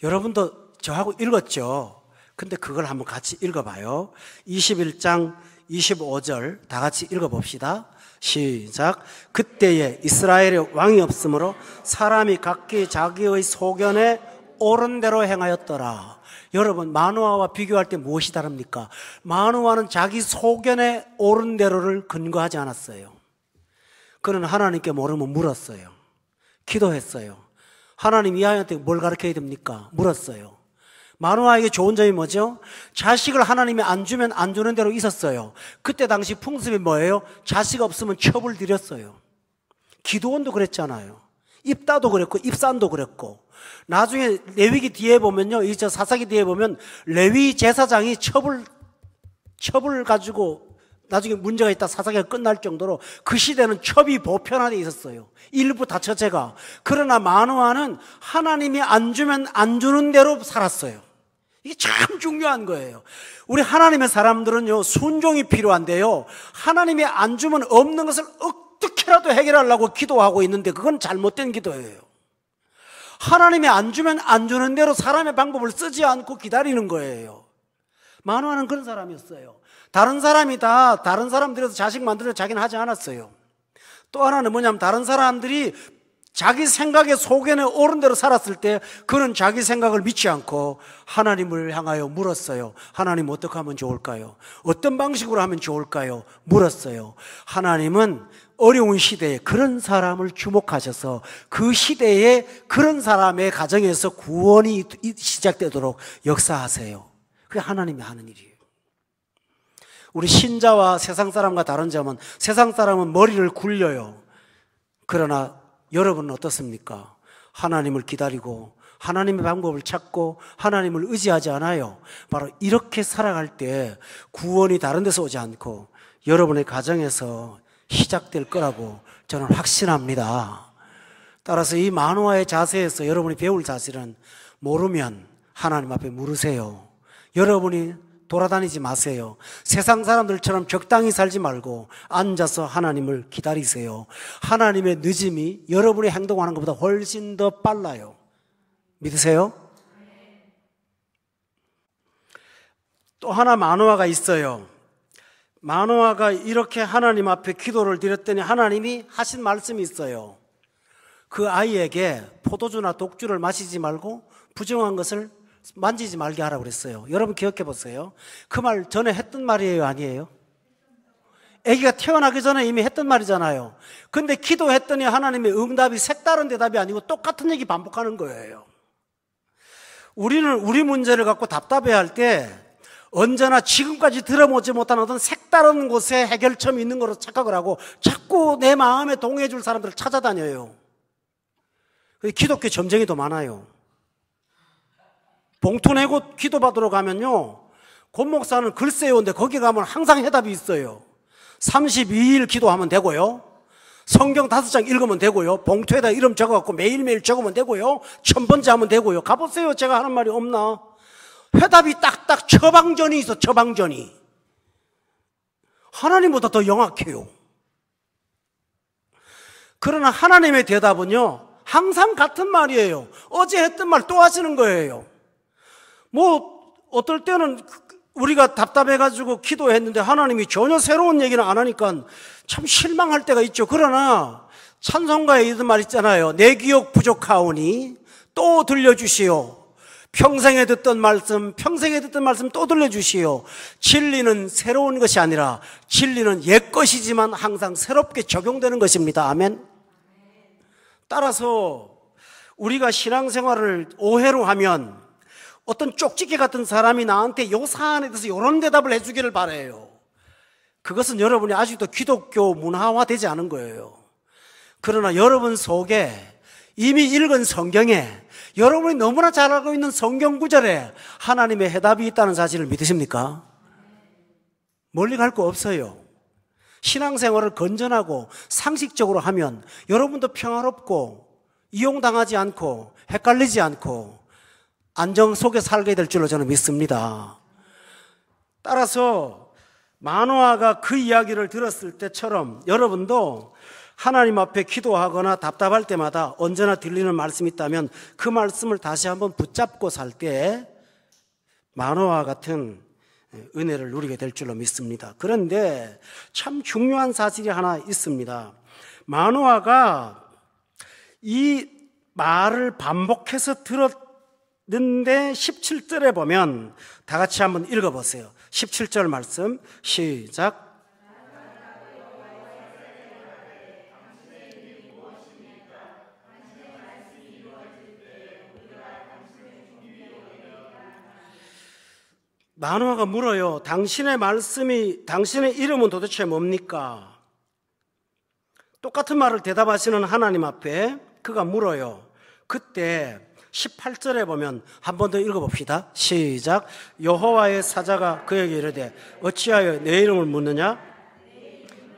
Speaker 1: 여러분도 저하고 읽었죠? 근데 그걸 한번 같이 읽어봐요. 21장 25절 다 같이 읽어봅시다. 시작. 그때에 이스라엘에 왕이 없으므로 사람이 각기 자기의 소견에 옳은 대로 행하였더라. 여러분, 마노아와 비교할 때 무엇이 다릅니까? 마노아는 자기 소견에 옳은 대로를 근거하지 않았어요. 그는 하나님께 모르면 물었어요. 기도했어요. 하나님, 이 아이한테 뭘 가르쳐야 됩니까? 물었어요. 마노아에게 좋은 점이 뭐죠? 자식을 하나님이 안 주면 안 주는 대로 있었어요. 그때 당시 풍습이 뭐예요? 자식 없으면 첩을 드렸어요. 기도원도 그랬잖아요. 입다도 그랬고 입산도 그랬고. 나중에 레위기 뒤에 보면요, 이 사사기 뒤에 보면 레위 제사장이 첩을 가지고 나중에 문제가 있다 사사기가 끝날 정도로 그 시대는 첩이 보편화되어 있었어요. 일부 다처제가. 그러나 마노아는 하나님이 안 주면 안 주는 대로 살았어요. 이게 참 중요한 거예요. 우리 하나님의 사람들은요, 순종이 필요한데요, 하나님이 안 주면 없는 것을 어떻게라도 해결하려고 기도하고 있는데 그건 잘못된 기도예요. 하나님이 안 주면 안 주는 대로 사람의 방법을 쓰지 않고 기다리는 거예요. 마노아는 그런 사람이었어요. 다른 사람이 다 다른 사람들에서 자식 만들어서 자기는 하지 않았어요. 또 하나는 뭐냐면 다른 사람들이 자기 생각에 소견에 옳은 대로 살았을 때 그는 자기 생각을 믿지 않고 하나님을 향하여 물었어요. 하나님, 어떻게 하면 좋을까요? 어떤 방식으로 하면 좋을까요? 물었어요. 하나님은 어려운 시대에 그런 사람을 주목하셔서 그 시대에 그런 사람의 가정에서 구원이 시작되도록 역사하세요. 그게 하나님이 하는 일이에요. 우리 신자와 세상 사람과 다른 점은 세상 사람은 머리를 굴려요. 그러나 여러분은 어떻습니까? 하나님을 기다리고 하나님의 방법을 찾고 하나님을 의지하지 않아요. 바로 이렇게 살아갈 때 구원이 다른 데서 오지 않고 여러분의 가정에서 시작될 거라고 저는 확신합니다. 따라서 이 만화의 자세에서 여러분이 배울 사실은 모르면 하나님 앞에 물으세요. 여러분이 돌아다니지 마세요. 세상 사람들처럼 적당히 살지 말고 앉아서 하나님을 기다리세요. 하나님의 늦음이 여러분이 행동하는 것보다 훨씬 더 빨라요. 믿으세요? 또 하나 만화가 있어요. 만화가 이렇게 하나님 앞에 기도를 드렸더니 하나님이 하신 말씀이 있어요. 그 아이에게 포도주나 독주를 마시지 말고 부정한 것을 만지지 말게 하라고 그랬어요. 여러분 기억해 보세요. 그 말 전에 했던 말이에요, 아니에요? 아기가 태어나기 전에 이미 했던 말이잖아요. 근데 기도했더니 하나님의 응답이 색다른 대답이 아니고 똑같은 얘기 반복하는 거예요. 우리는 우리 문제를 갖고 답답해할 때 언제나 지금까지 들어보지 못한 어떤 색다른 곳에 해결점이 있는 거로 착각을 하고 자꾸 내 마음에 동의해 줄 사람들을 찾아다녀요. 기독교 점쟁이도 많아요. 봉투 내고 기도받으러 가면요, 권 목사는 글 세우는데 거기 가면 항상 해답이 있어요. 32일 기도하면 되고요, 성경 5장 읽으면 되고요, 봉투에다 이름 적어갖고 매일매일 적으면 되고요, 1000번째 하면 되고요. 가보세요. 제가 하는 말이 없나? 해답이 딱딱 처방전이 있어. 처방전이 하나님보다 더 영악해요. 그러나 하나님의 대답은요 항상 같은 말이에요. 어제 했던 말 또 하시는 거예요. 뭐 어떨 때는 우리가 답답해가지고 기도했는데 하나님이 전혀 새로운 얘기는 안 하니까 참 실망할 때가 있죠. 그러나 찬송가에 이런 말 있잖아요. 내 기억 부족하오니 또 들려주시오. 평생에 듣던 말씀 또 들려주시오. 진리는 새로운 것이 아니라 진리는 옛 것이지만 항상 새롭게 적용되는 것입니다. 아멘. 따라서 우리가 신앙생활을 오해로 하면 어떤 쪽지기 같은 사람이 나한테 요 사안에 대해서 이런 대답을 해주기를 바라요. 그것은 여러분이 아직도 기독교 문화화되지 않은 거예요. 그러나 여러분 속에 이미 읽은 성경에 여러분이 너무나 잘 알고 있는 성경 구절에 하나님의 해답이 있다는 사실을 믿으십니까? 멀리 갈 거 없어요. 신앙생활을 건전하고 상식적으로 하면 여러분도 평화롭고 이용당하지 않고 헷갈리지 않고 안정 속에 살게 될 줄로 저는 믿습니다. 따라서 마노아가 그 이야기를 들었을 때처럼 여러분도 하나님 앞에 기도하거나 답답할 때마다 언제나 들리는 말씀이 있다면 그 말씀을 다시 한번 붙잡고 살 때 마노아와 같은 은혜를 누리게 될 줄로 믿습니다. 그런데 참 중요한 사실이 하나 있습니다. 마노아가 이 말을 반복해서 들었는데 17절에 보면 다 같이 한번 읽어보세요. 17절 말씀 시작. 마노아가 물어요. 당신의 말씀이, 당신의 이름은 도대체 뭡니까? 똑같은 말을 대답하시는 하나님 앞에 그가 물어요. 그때 18절에 보면 한 번 더 읽어봅시다. 시작. 여호와의 사자가 그에게 이르되 어찌하여 내 이름을 묻느냐?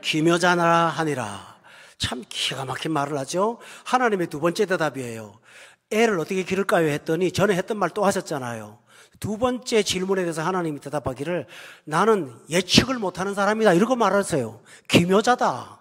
Speaker 1: 기묘자나 하니라. 참 기가 막힌 말을 하죠. 하나님의 두 번째 대답이에요. 애를 어떻게 기를까요? 했더니 전에 했던 말 또 하셨잖아요. 두 번째 질문에 대해서 하나님이 대답하기를 나는 예측을 못하는 사람이다 이러고 말하세요. 기묘자다.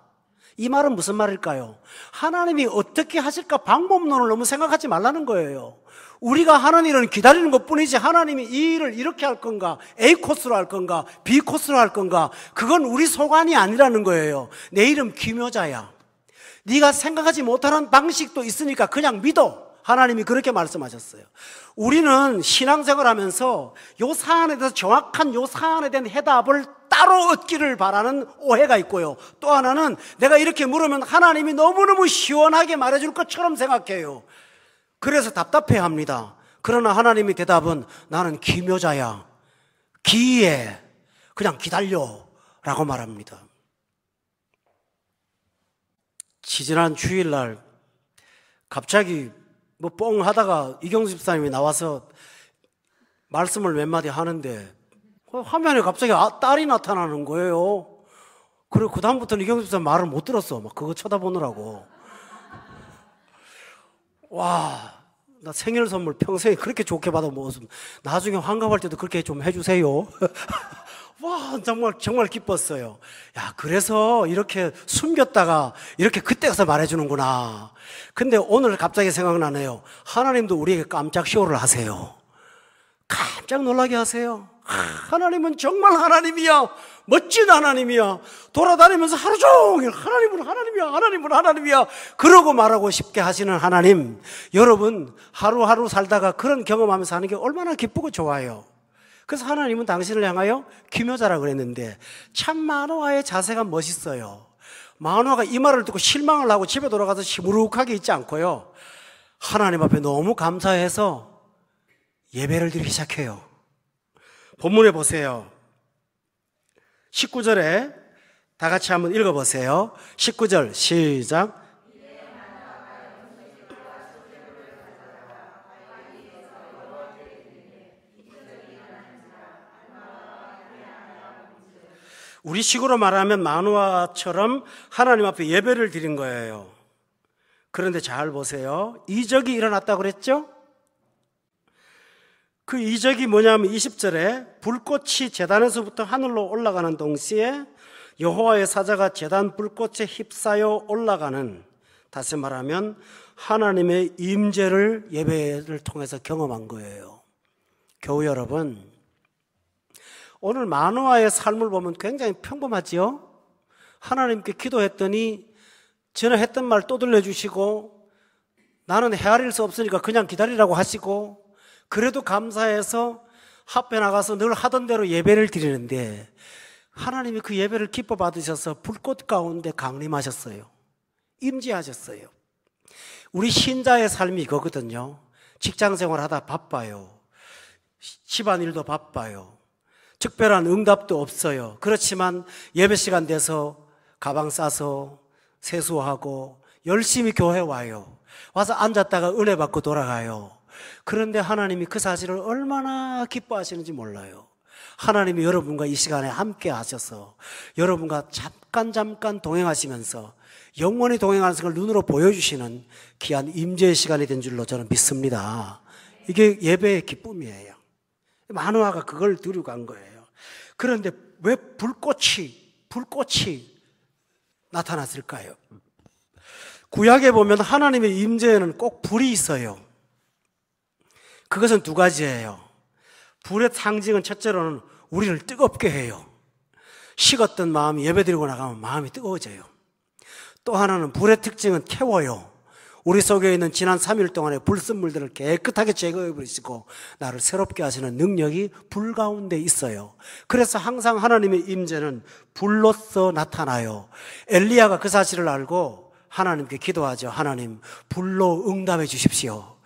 Speaker 1: 이 말은 무슨 말일까요? 하나님이 어떻게 하실까 방법론을 너무 생각하지 말라는 거예요. 우리가 하는 일은 기다리는 것뿐이지 하나님이 이 일을 이렇게 할 건가, A 코스로 할 건가, B 코스로 할 건가, 그건 우리 소관이 아니라는 거예요. 내 이름 기묘자야. 네가 생각하지 못하는 방식도 있으니까 그냥 믿어. 하나님이 그렇게 말씀하셨어요. 우리는 신앙생활하면서 요 사안에 대해서 정확한 요 사안에 대한 해답을 따로 얻기를 바라는 오해가 있고요. 또 하나는 내가 이렇게 물으면 하나님이 너무너무 시원하게 말해줄 것처럼 생각해요. 그래서 답답해합니다. 그러나 하나님의 대답은 나는 기묘자야. 기이해. 그냥 기다려 라고 말합니다. 지지난 주일날 갑자기 뭐 뻥 하다가 이경수 집사님이 나와서 말씀을 몇 마디 하는데 화면에 갑자기 딸이 나타나는 거예요. 그리고 그다음부터는 이경수 집사님 말을 못 들었어. 막 그거 쳐다보느라고. 와, 나 생일 선물 평생에 그렇게 좋게 받아 먹었으면 나중에 환갑할 때도 그렇게 좀 해주세요. 와, 정말 기뻤어요. 야, 그래서 이렇게 숨겼다가 이렇게 그때 가서 말해주는구나. 근데 오늘 갑자기 생각나네요. 하나님도 우리에게 깜짝 쇼를 하세요. 깜짝 놀라게 하세요. 하나님은 정말 하나님이야. 멋진 하나님이야. 돌아다니면서 하루 종일 하나님은 하나님이야. 하나님은 하나님이야. 그러고 말하고 싶게 하시는 하나님. 여러분, 하루하루 살다가 그런 경험하면서 하는 게 얼마나 기쁘고 좋아요. 그래서 하나님은 당신을 향하여 기묘자라 그랬는데 참 마노아의 자세가 멋있어요. 마노아가 이 말을 듣고 실망을 하고 집에 돌아가서 시무룩하게 있지 않고요. 하나님 앞에 너무 감사해서 예배를 드리기 시작해요. 본문에 보세요. 19절에 다 같이 한번 읽어보세요. 19절 시작. 우리 식으로 말하면 마노아처럼 하나님 앞에 예배를 드린 거예요. 그런데 잘 보세요. 이적이 일어났다고 그랬죠? 그 이적이 뭐냐면 20절에 불꽃이 제단에서부터 하늘로 올라가는 동시에 여호와의 사자가 제단 불꽃에 휩싸여 올라가는, 다시 말하면 하나님의 임재를 예배를 통해서 경험한 거예요. 교우 여러분, 오늘 마노아의 삶을 보면 굉장히 평범하지요? 하나님께 기도했더니 전에 했던 말 또 들려주시고 나는 헤아릴 수 없으니까 그냥 기다리라고 하시고 그래도 감사해서 합회 나가서 늘 하던 대로 예배를 드리는데 하나님이 그 예배를 기뻐 받으셔서 불꽃 가운데 강림하셨어요. 임재하셨어요. 우리 신자의 삶이 이거거든요. 직장생활 하다 바빠요. 집안일도 바빠요. 특별한 응답도 없어요. 그렇지만 예배 시간 돼서 가방 싸서 세수하고 열심히 교회 와요. 와서 앉았다가 은혜 받고 돌아가요. 그런데 하나님이 그 사실을 얼마나 기뻐하시는지 몰라요. 하나님이 여러분과 이 시간에 함께 하셔서 여러분과 잠깐 동행하시면서 영원히 동행하는 것을 눈으로 보여주시는 귀한 임재의 시간이 된 줄로 저는 믿습니다. 이게 예배의 기쁨이에요. 마노아가 그걸 들고 간 거예요. 그런데 왜 불꽃이 나타났을까요? 구약에 보면 하나님의 임재에는 꼭 불이 있어요. 그것은 두 가지예요. 불의 상징은 첫째로는 우리를 뜨겁게 해요. 식었던 마음이 예배드리고 나가면 마음이 뜨거워져요. 또 하나는 불의 특징은 태워요. 우리 속에 있는 지난 3일 동안의 불순물들을 깨끗하게 제거해 버리시고 나를 새롭게 하시는 능력이 불 가운데 있어요. 그래서 항상 하나님의 임재는 불로서 나타나요. 엘리야가 그 사실을 알고 하나님께 기도하죠. 하나님, 불로 응답해 주십시오.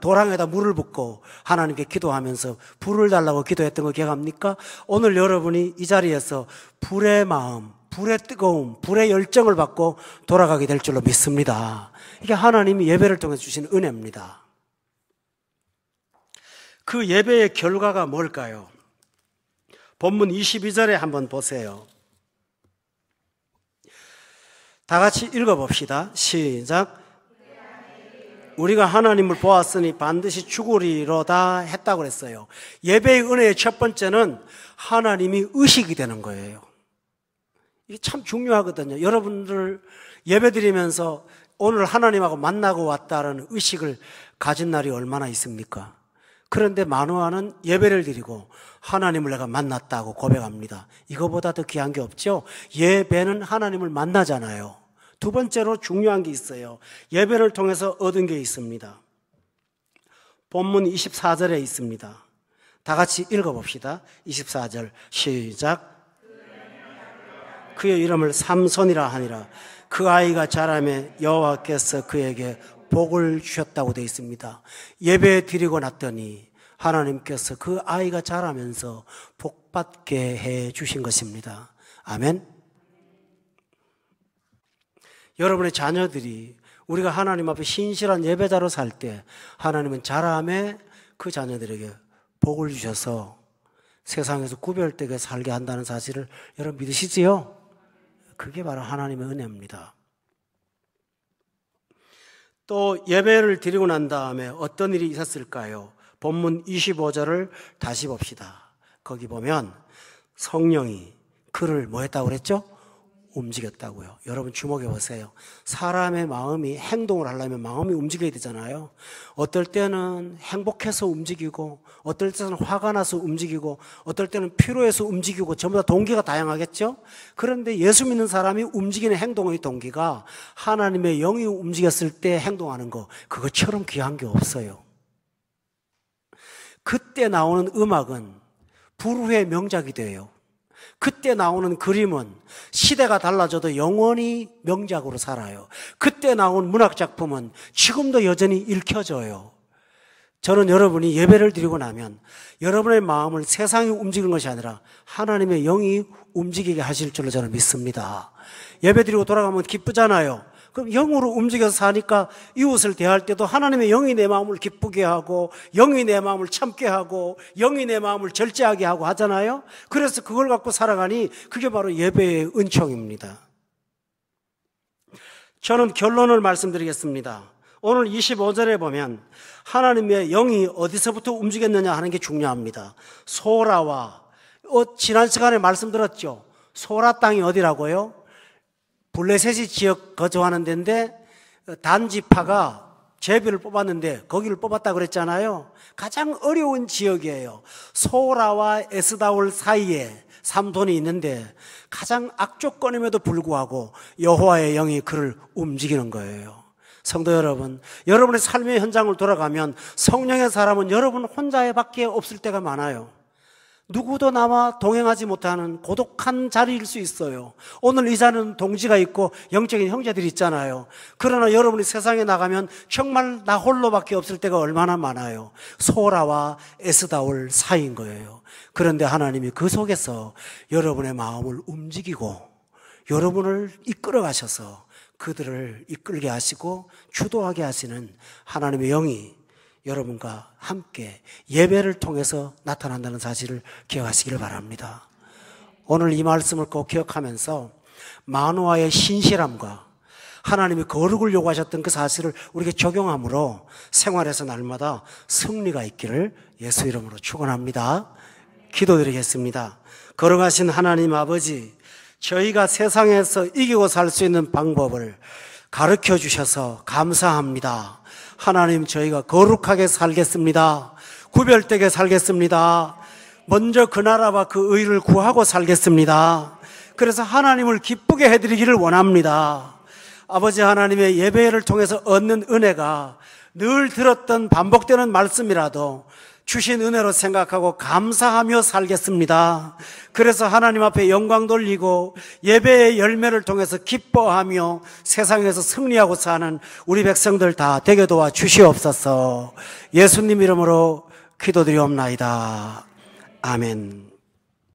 Speaker 1: 도랑에다 물을 붓고 하나님께 기도하면서 불을 달라고 기도했던 거 기억합니까? 오늘 여러분이 이 자리에서 불의 마음, 불의 뜨거움, 불의 열정을 받고 돌아가게 될 줄로 믿습니다. 이게 하나님이 예배를 통해 주신 은혜입니다. 그 예배의 결과가 뭘까요? 본문 22절에 한번 보세요. 다 같이 읽어봅시다. 시작. 우리가 하나님을 보았으니 반드시 죽으리로다 했다고 그랬어요. 예배의 은혜의 첫 번째는 하나님이 의식이 되는 거예요. 이게 참 중요하거든요. 여러분들 예배드리면서 오늘 하나님하고 만나고 왔다는 의식을 가진 날이 얼마나 있습니까? 그런데 마노아는 예배를 드리고 하나님을 내가 만났다고 고백합니다. 이거보다 더 귀한 게 없죠? 예배는 하나님을 만나잖아요. 두 번째로 중요한 게 있어요. 예배를 통해서 얻은 게 있습니다. 본문 24절에 있습니다. 다 같이 읽어봅시다. 24절 시작. 그의 이름을 삼손이라 하니라. 그 아이가 자라매 여호와께서 그에게 복을 주셨다고 되어 있습니다. 예배 드리고 났더니 하나님께서 그 아이가 자라면서 복받게 해 주신 것입니다. 아멘. 여러분의 자녀들이 우리가 하나님 앞에 신실한 예배자로 살 때 하나님은 자라함에 그 자녀들에게 복을 주셔서 세상에서 구별되게 살게 한다는 사실을 여러분 믿으시지요? 그게 바로 하나님의 은혜입니다. 또 예배를 드리고 난 다음에 어떤 일이 있었을까요? 본문 25절을 다시 봅시다. 거기 보면 성령이 그를 뭐 했다고 그랬죠? 움직였다고요. 여러분 주목해 보세요. 사람의 마음이 행동을 하려면 마음이 움직여야 되잖아요. 어떨 때는 행복해서 움직이고, 어떨 때는 화가 나서 움직이고, 어떨 때는 피로해서 움직이고, 전부 다 동기가 다양하겠죠? 그런데 예수 믿는 사람이 움직이는 행동의 동기가 하나님의 영이 움직였을 때 행동하는 거, 그것처럼 귀한 게 없어요. 그때 나오는 음악은 불후의 명작이 돼요. 그때 나오는 그림은 시대가 달라져도 영원히 명작으로 살아요. 그때 나온 문학작품은 지금도 여전히 읽혀져요. 저는 여러분이 예배를 드리고 나면 여러분의 마음을 세상이 움직이는 것이 아니라 하나님의 영이 움직이게 하실 줄로 저는 믿습니다. 예배 드리고 돌아가면 기쁘잖아요. 그럼 영으로 움직여서 사니까 이웃을 대할 때도 하나님의 영이 내 마음을 기쁘게 하고, 영이 내 마음을 참게 하고, 영이 내 마음을 절제하게 하고 하잖아요. 그래서 그걸 갖고 살아가니 그게 바로 예배의 은총입니다. 저는 결론을 말씀드리겠습니다. 오늘 25절에 보면 하나님의 영이 어디서부터 움직였느냐 하는 게 중요합니다. 소라와, 지난 시간에 말씀드렸죠. 소라 땅이 어디라고요? 블레셋이 지역 거주하는 데인데 단지파가 제비를 뽑았는데 거기를 뽑았다 그랬잖아요. 가장 어려운 지역이에요. 소라와 에스다올 사이에 삼손이 있는데 가장 악조건임에도 불구하고 여호와의 영이 그를 움직이는 거예요. 성도 여러분, 여러분의 삶의 현장을 돌아가면 성령의 사람은 여러분 혼자밖에 없을 때가 많아요. 누구도 나와 동행하지 못하는 고독한 자리일 수 있어요. 오늘 이 자리는 동지가 있고 영적인 형제들이 있잖아요. 그러나 여러분이 세상에 나가면 정말 나 홀로밖에 없을 때가 얼마나 많아요. 소라와 에스다올 사이인 거예요. 그런데 하나님이 그 속에서 여러분의 마음을 움직이고 여러분을 이끌어 가셔서 그들을 이끌게 하시고 주도하게 하시는 하나님의 영이 여러분과 함께 예배를 통해서 나타난다는 사실을 기억하시기를 바랍니다. 오늘 이 말씀을 꼭 기억하면서 마노아의 신실함과 하나님이 거룩을 요구하셨던 그 사실을 우리에게 적용함으로 생활에서 날마다 승리가 있기를 예수 이름으로 축원합니다. 기도드리겠습니다. 거룩하신 하나님 아버지, 저희가 세상에서 이기고 살 수 있는 방법을 가르쳐 주셔서 감사합니다. 하나님, 저희가 거룩하게 살겠습니다. 구별되게 살겠습니다. 먼저 그 나라와 그 의를 구하고 살겠습니다. 그래서 하나님을 기쁘게 해드리기를 원합니다. 아버지 하나님의 예배를 통해서 얻는 은혜가 늘 들었던 반복되는 말씀이라도 주신 은혜로 생각하고 감사하며 살겠습니다. 그래서 하나님 앞에 영광 돌리고 예배의 열매를 통해서 기뻐하며 세상에서 승리하고 사는 우리 백성들 다 되게 도와 주시옵소서. 예수님 이름으로 기도드리옵나이다. 아멘.